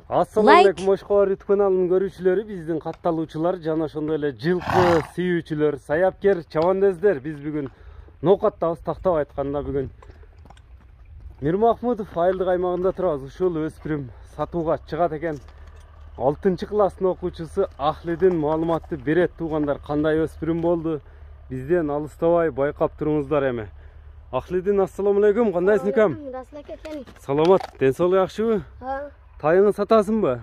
Assalamu alaikum Oshkobar YouTube kanalının görүүчүлөрү, биздин катталуучулар жана ошондой эле жылкы сүйүүчүлөр, саябкер, чабандездер. Биз бүгүн Ноокаттабыз, тактап айтканда бүгүн Мирмахмудов айылдык аймагында турабыз. Ушул өспүрүм сатууга чыгат экен. 6-класстын окуучусу Ахлидин маалыматты берет. Туугандар, кандай өспүрүм болду? Бизден алыстабай байкап туруңуздар эми. Ахлидин, ассаламу алейкум, кандайсың экем? Саламат, ден соолук жакшыбы? Тайыңы сатасыңбы?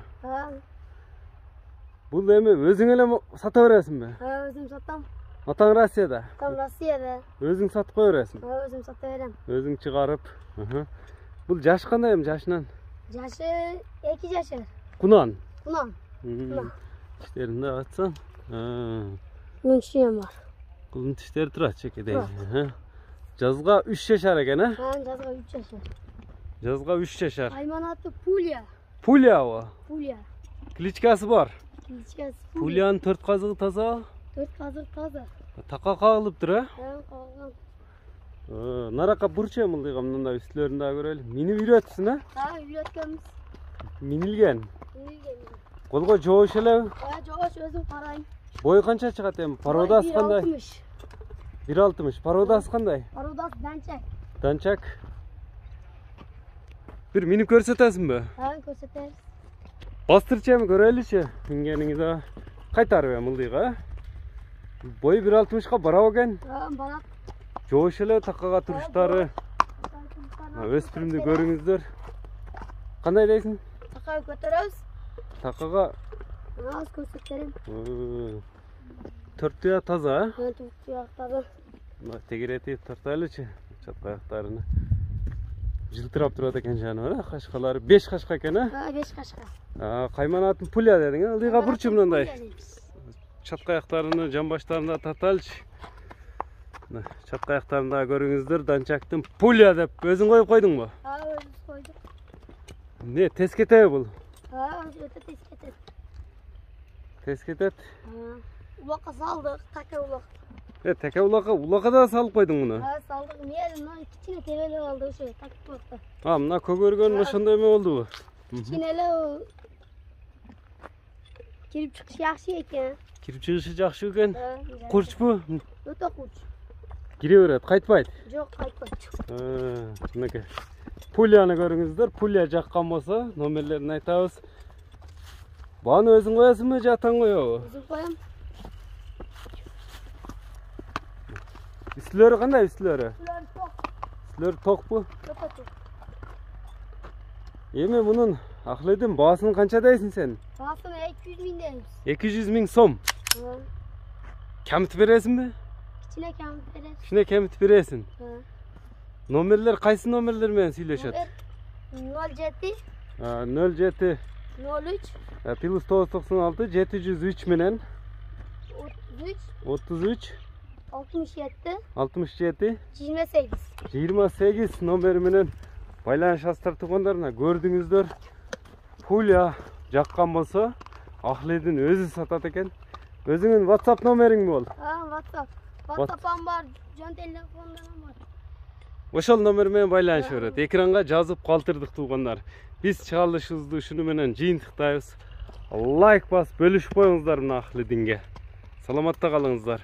Бул эми өзүң эле сата бересиңби? Өзүм сатам. Атаң Россияда? Атам Россияда. Өзүң сатып кое бересиң? Өзүм сата берем. Өзүң чыгарып. Бул жаш кандай эми жашынан? Жашы 2 жашар. Кунан? Кунан. Тиштеринде атсаң? Мен чием бар. Кулдун тиштери турат чекедей. Жазга 3 жашар экен, Жазга 3 жашар. Жазга 3 жашар. Айманаты Пуля. Пулябы? Пуля. Кличкасы бар. Кличкасы Пулянын 4 казыгы таза. 4 казык таза. Така кагылыптыр, Кагылган. Нарака бурчу мылдыйга мындай үстүлөрүн да көрөлү. Минип үйрөтсүн, Үйрөткөнбүз. Минилген. Минилген. Колго жоош элеби? Жоош өзүм карайм. Бою канча чыгат эми? Пародасы кандай? 1.60. Пародасы кандай? Пародасы данчак. Данчак. Bir minip көрсөтөсүңбү? Көрсөтөбүз. Бастырчы эми көрөлүчү. Мингениңизде кайтарып мылдыйга. Бою 1.60га барабы экен? Барат. Жоош эле такага туруштары. Өспүрүмдү көрүңүздөр. Кандай дейсиң? Такага көтөрөбүз. Такага көрсөтөрүм. 4 туяк таза, 4 туяк таза. Тегеретип тартайлычы. Чатка аяктарыны. Жылтырап турат экен жаныбар, кашкалары 5 кашка экен, 5 кашка. Кайманатын Пуля дедиң, ылдыйга бурчу мындай. Чатка аяктарыны жамбаштарында тартайлычы. Чатка аяктарында көрүңүздөр, данчактын Пуля деп өзүң коюп койдуңбу? Өзүм койдум. Не, тез кетеби бул? Өтө тез кетет. Тез кетет. Улакка салдык, така улак. Теке улакка да салып койдуң муну? Салдык. Мен кичине тебелеп алды ошо, такып атты. Мына көгөргөн ошондой эме болдубу? Кичине эле кирип чыгышы жакшы экен. Кирип чыгышы жакшы экен. Курчпу? Өтө курч. Кире берет, кайтпайт? Жок, кайтпайт. Мынакей. Пуляны көрүңүздөр. Пуля жаккан болсо, номерлерин айтабыз. Баны өзүң коесуңбу же атаң коебу? Өзүм коем. Үстүлөрү кандай үстүлөрү? Үстүлөрү ток. Үстүлөрү токпу? Өтө ток. Эми мунун Ахлидин баасын канча дейсиң сен? Баасын 200 000 дейбиз. 200 000 сом. Камытып бересиңби? Кичине камытып берем. Кичине камытып бересиң. Номерлер кайсы номерлер менен сүйлөшөт? 07 07 03 плюс 996 703 менен 33 67 28 номери менен байланышасыздар туугандарына. Көрдүңүздөр, Пуля жаккан болсо Ахлидин өзү сатат экен. Өзүңүн WhatsApp номериң бол? WhatsApp'ам бар, жөн телефондон бар. Ошол номер менен байланышып берет. Экранга жазып калтырдык туугандар. Биз чыгарылышыбызды ушуну менен жыйынтыктайбыз. Лайк басып бөлүшүп коюңуздар мына Ахлидинге. Саламатта калыңыздар.